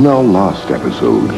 In our last episode,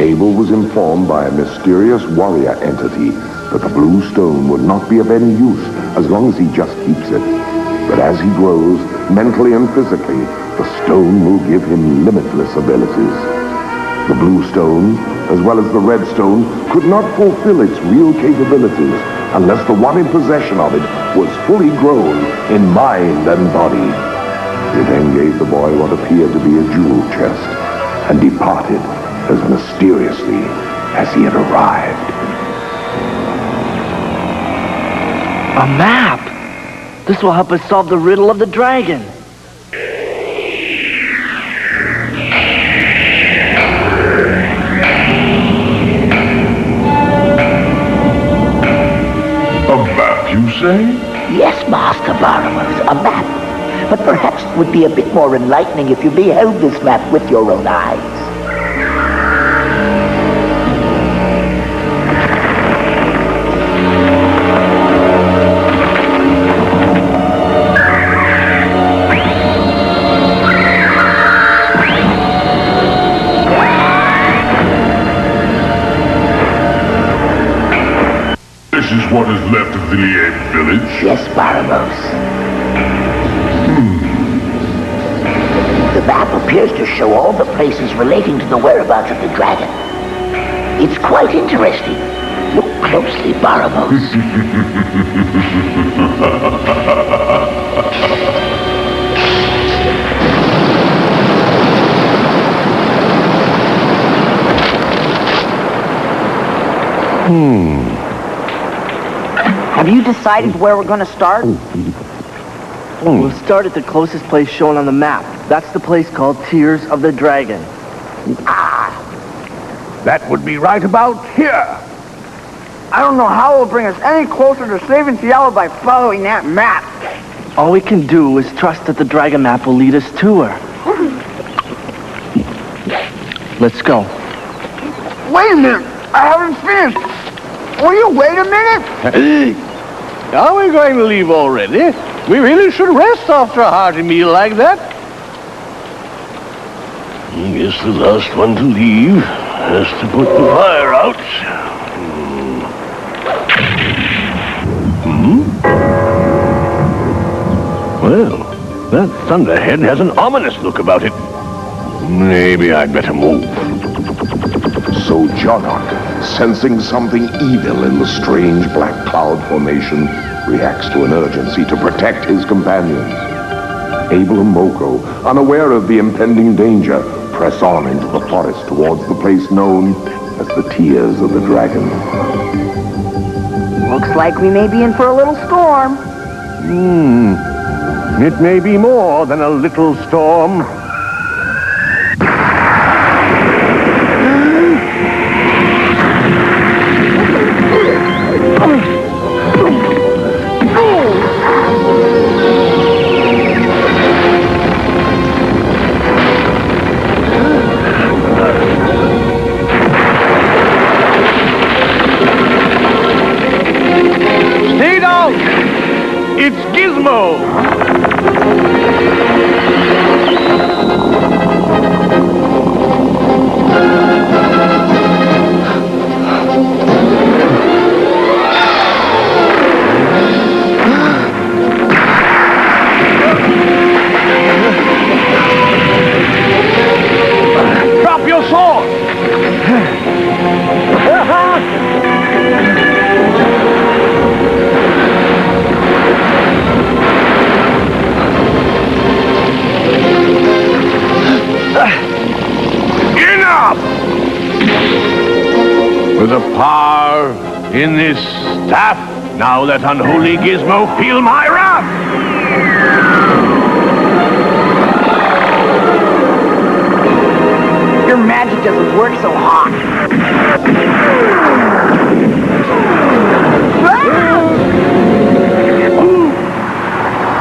Abel was informed by a mysterious warrior entity that the blue stone would not be of any use as long as he just keeps it. But as he grows, mentally and physically, the stone will give him limitless abilities. The blue stone, as well as the red stone, could not fulfill its real capabilities unless the one in possession of it was fully grown in mind and body. He then gave the boy what appeared to be a jewel chest and departed as mysteriously as he had arrived. A map! This will help us solve the riddle of the dragon. A map, you say? Yes, Master Barnabas, a map. But perhaps it would be a bit more enlightening if you beheld this map with your own eyes. This is what is left of the Lv village? Yes, Barnabas. The map appears to show all the places relating to the whereabouts of the dragon. It's quite interesting. Look closely, Barnabas. Have you decided where we're going to start? We'll start at the closest place shown on the map. That's the place called Tears of the Dragon. That would be right about here. I don't know how it will bring us any closer to saving Tiala by following that map. All we can do is trust that the dragon map will lead us to her. Let's go. Wait a minute. I haven't finished. Will you wait a minute? Are we going to leave already? We really should rest after a hearty meal like that. I guess the last one to leave has to put the fire out. Well, that thunderhead has an ominous look about it. Maybe I'd better move. So Jonok, sensing something evil in the strange black cloud formation, reacts to an urgency to protect his companions. Abel and Moko, unaware of the impending danger, press on into the forest towards the place known as the Tears of the Dragon. Looks like we may be in for a little storm. It may be more than a little storm. It's Gizmo! Drop your sword! Enough! With the power in this staff, now that unholy Gizmo feel my wrath! Your magic doesn't work so hot.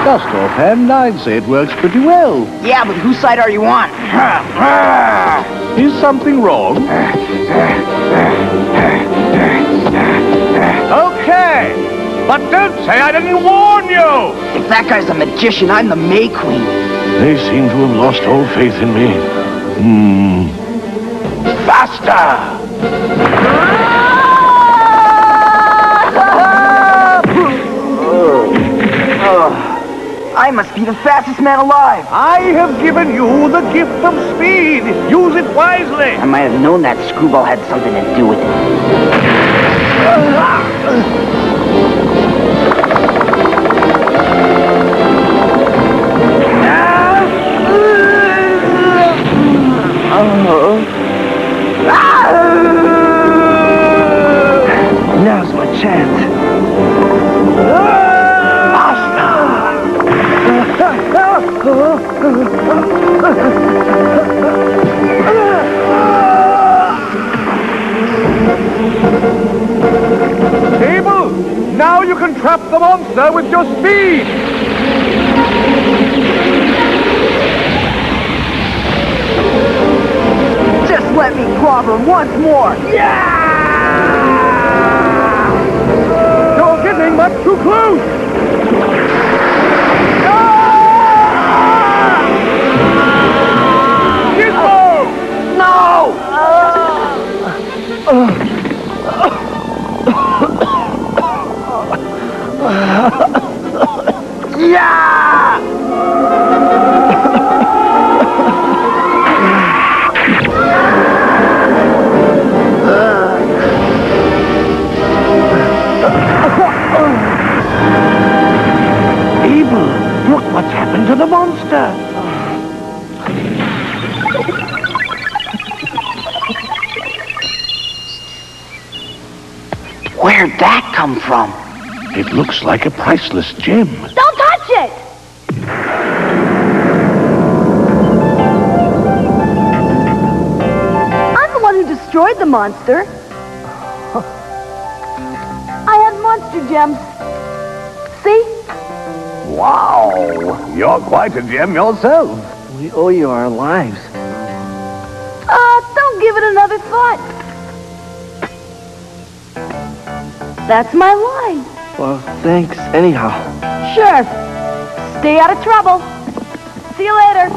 Just offhand, I'd say it works pretty well. Yeah, but whose side are you on? Is something wrong? Okay, but don't say I didn't warn you! If that guy's a magician, I'm the May Queen. They seem to have lost all faith in me. Faster! I must be the fastest man alive. I have given you the gift of speed. Use it wisely. I might have known that screwball had something to do with it. Now's my chance. Abel, now you can trap the monster with your speed. Just let me clobber him once more. You're getting much too close. Abel, look what's happened to the monster. Where'd that come from? It looks like a priceless gem. Don't touch it! I'm the one who destroyed the monster. I have monster gems. See? Wow, you're quite a gem yourself. We owe you our lives. Don't give it another thought. That's my line. Well, thanks anyhow. Sure. Stay out of trouble. See you later.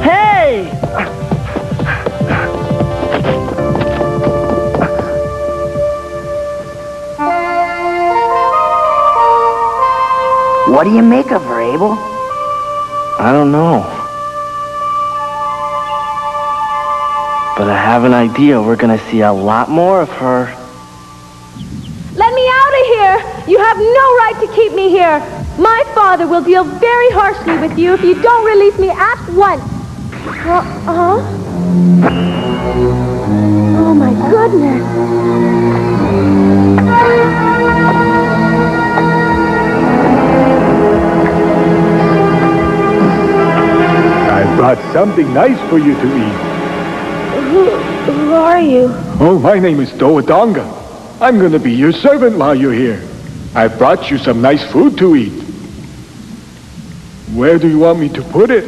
Hey! What do you make of her, Abel? I don't know. But I have an idea. We're gonna see a lot more of her. Let me out of here! You have no right to keep me here! My father will deal very harshly with you if you don't release me at once! Oh my goodness! I brought something nice for you to eat. Who are you? Oh, my name is Doadonga. I'm gonna be your servant while you're here. I brought you some nice food to eat. Where do you want me to put it?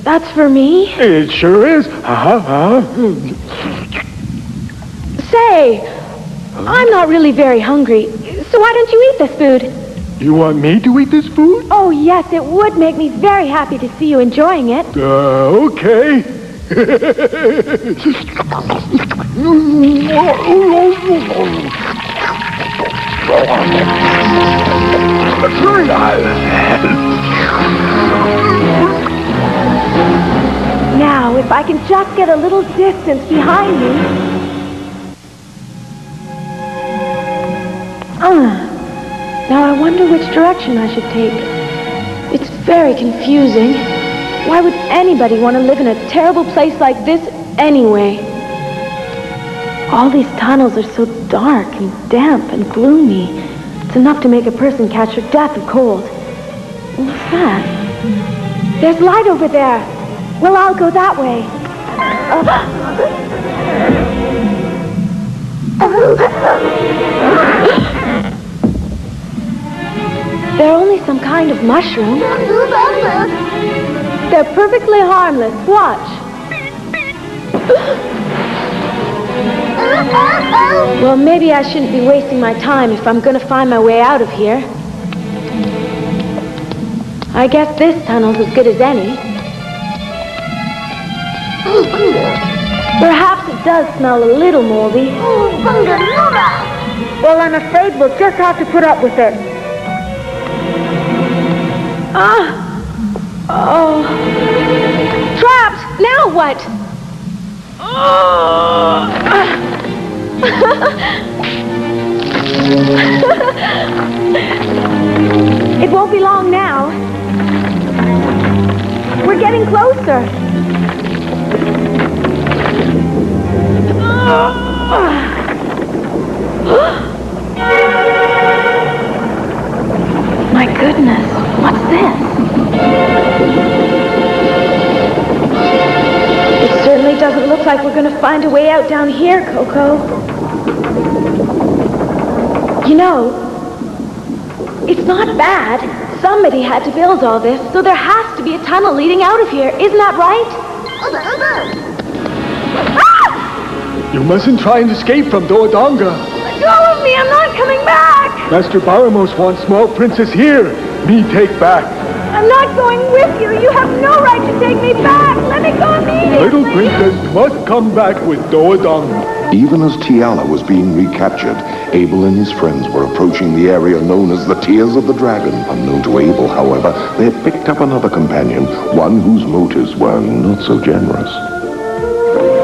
That's for me? It sure is. Say, I'm not really very hungry, so why don't you eat this food? You want me to eat this food? Oh, yes, it would make me very happy to see you enjoying it. Okay. Now, if I can just get a little distance behind me. Now I wonder which direction I should take. It's very confusing. Why would anybody want to live in a terrible place like this anyway? All these tunnels are so dark and damp and gloomy. It's enough to make a person catch her death of cold. What's that? There's light over there. Well, I'll go that way. They're only some kind of mushroom. They're perfectly harmless. Watch. Well, maybe I shouldn't be wasting my time if I'm going to find my way out of here. I guess this tunnel's as good as any. Perhaps it does smell a little moldy. Well, I'm afraid we'll just have to put up with it. Oh. Trapped! Now what? It won't be long now. We're getting closer. My goodness, what's this? It certainly doesn't look like we're going to find a way out down here, Coco. You know, it's not bad. Somebody had to build all this, so there has to be a tunnel leading out of here. Isn't that right? You mustn't try and escape from Doadonga. Let go of me, I'm not coming back! Master Baramos wants small princess here. Me take back. I'm not going with you. You have no right to take me back. Let me go immediately. Little princess must come back with Doadonga. Even as Tiala was being recaptured, Abel and his friends were approaching the area known as the Tears of the Dragon. Unknown to Abel, however, they had picked up another companion, one whose motives were not so generous.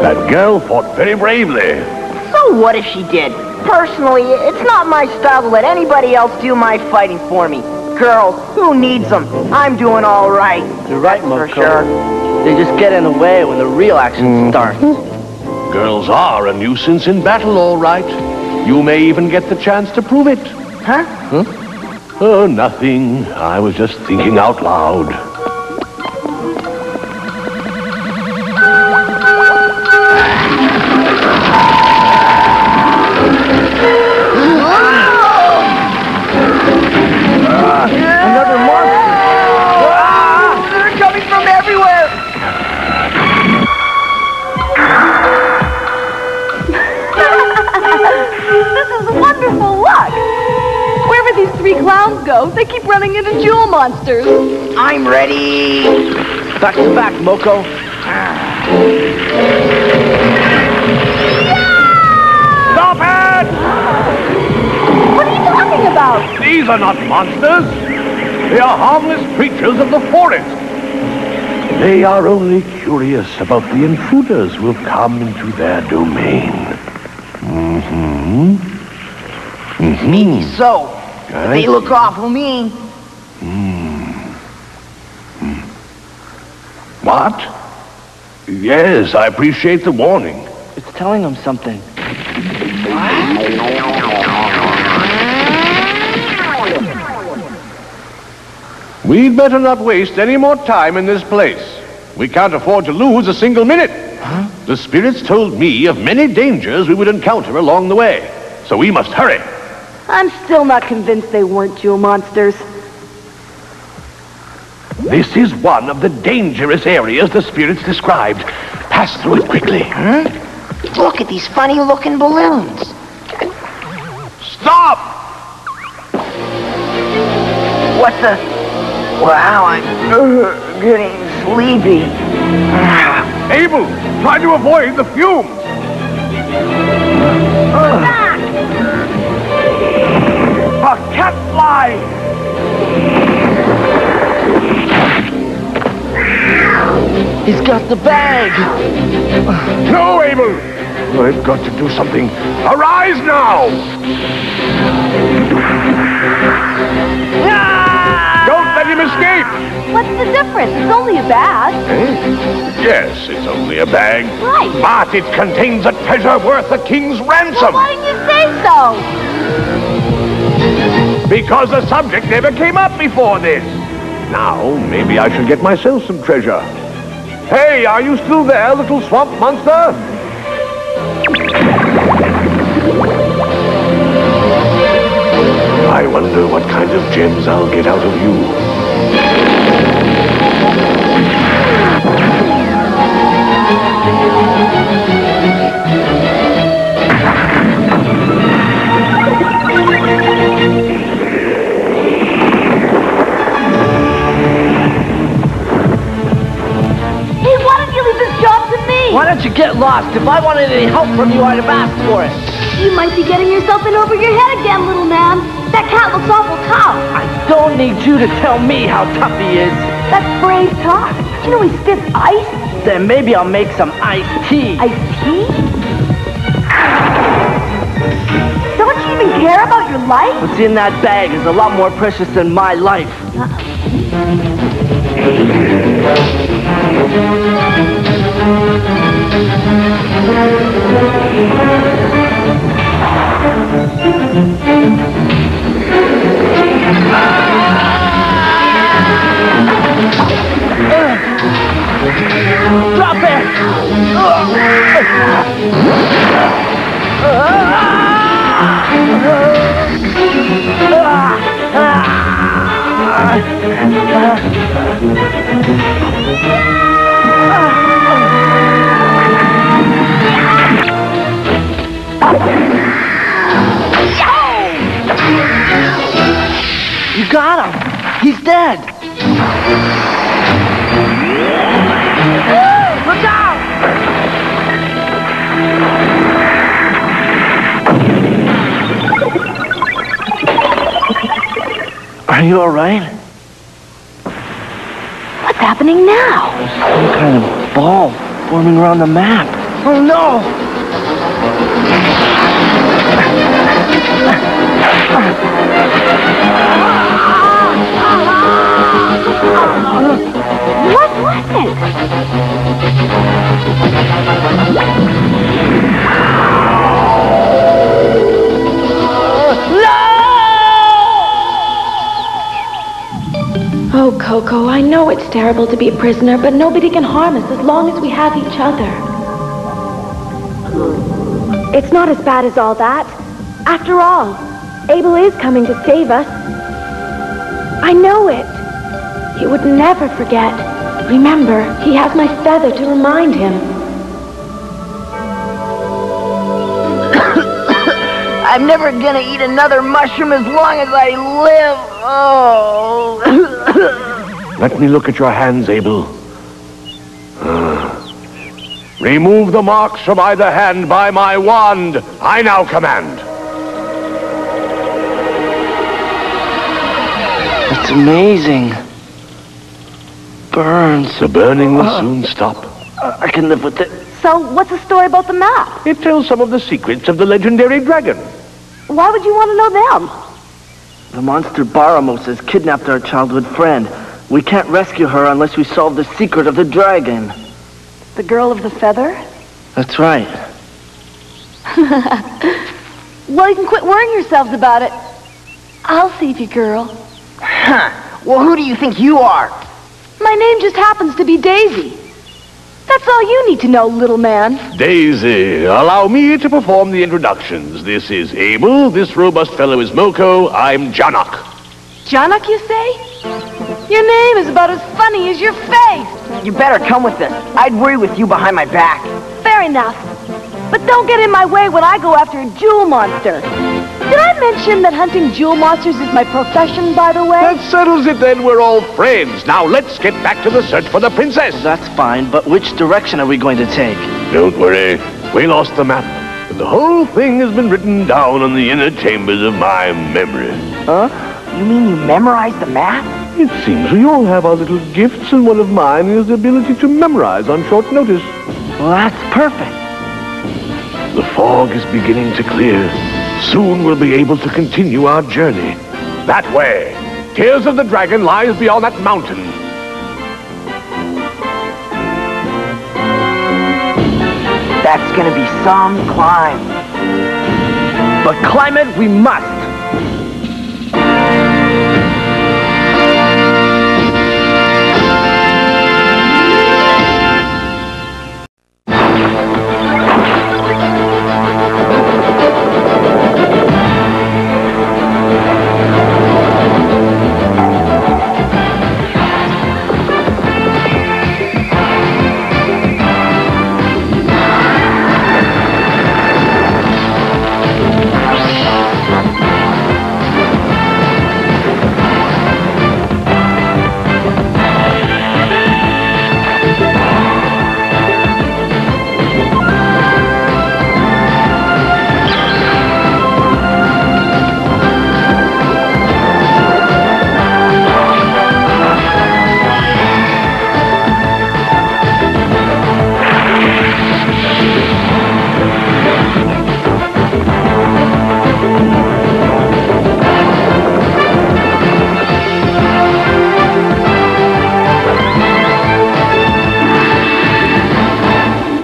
That girl fought very bravely. So what if she did? Personally, it's not my style to let anybody else do my fighting for me. Girls, who needs them? I'm doing all right. You're right, Moko. For sure. They just get in the way when the real action starts. Girls are a nuisance in battle, all right. You may even get the chance to prove it. Huh? Oh, nothing. I was just thinking out loud. Another monster. They're coming from everywhere. This is wonderful luck. Wherever these three clowns go, they keep running into jewel monsters. I'm ready. Back to back, Moko. Stop it! What are you talking about? These are not monsters. They are harmless creatures of the forest. They are only curious about the intruders who have come into their domain. Maybe so. But they look awful mean. What? Yes, I appreciate the warning. It's telling them something. We'd better not waste any more time in this place. We can't afford to lose a single minute. Huh? The spirits told me of many dangers we would encounter along the way. So we must hurry. I'm still not convinced they weren't jewel monsters. This is one of the dangerous areas the spirits described. Pass through it quickly. Huh? Look at these funny-looking balloons. Stop! What the? Wow, I'm getting sleepy. Abel, try to avoid the fumes. A catfly! He's got the bag. No, Abel! I've got to do something. Arise now! Don't let him escape! What's the difference? It's only a bag. Yes, it's only a bag. Right. But it contains a treasure worth a king's ransom. Why didn't you say so? Because the subject never came up before this. Now, maybe I should get myself some treasure. Hey, are you still there, little swamp monster? I wonder what kind of gems I'll get out of you. Get lost. If I wanted any help from you, I'd have asked for it. You might be getting yourself in over your head again, little man. That cat looks awful tough. I don't need you to tell me how tough he is. That's brave talk. You know he spits ice. Then maybe I'll make some iced tea. Iced tea? Don't you even care about your life? What's in that bag is a lot more precious than my life. Drop it! You got him! He's dead! Look out! Are you alright? What's happening now? Some kind of ball forming around the map. Oh no! What was it? Oh, Coco, I know it's terrible to be a prisoner, but nobody can harm us as long as we have each other. It's not as bad as all that. After all, Abel is coming to save us. I know it. He would never forget. Remember, he has my feather to remind him. I'm never gonna eat another mushroom as long as I live. Oh. Let me look at your hands, Abel. Remove the marks from either hand by my wand. I now command. It's amazing. Burns. The burning will soon stop. I can live with it. So, what's the story about the map? It tells some of the secrets of the legendary dragon. Why would you want to know them? The monster Baramos has kidnapped our childhood friend. We can't rescue her unless we solve the secret of the dragon. The girl of the feather? That's right. Well, you can quit worrying yourselves about it. I'll save you, girl. Huh. Well, who do you think you are? My name just happens to be Daisy. That's all you need to know, little man. Daisy, allow me to perform the introductions. This is Abel, this robust fellow is Moko, I'm Janak. Janak, you say? Your name is about as funny as your face. You better come with us. I'd worry with you behind my back. Fair enough. But don't get in my way when I go after a jewel monster. Did I mention that hunting jewel monsters is my profession, by the way? That settles it then, we're all friends. Now let's get back to the search for the princess. That's fine, but which direction are we going to take? Don't worry, we lost the map. But the whole thing has been written down on the inner chambers of my memory. Huh? You mean you memorized the map? It seems we all have our little gifts, and one of mine is the ability to memorize on short notice. Well, that's perfect. The fog is beginning to clear. Soon we'll be able to continue our journey. That way. Tears of the Dragon lies beyond that mountain. That's gonna be some climb. But climb it we must.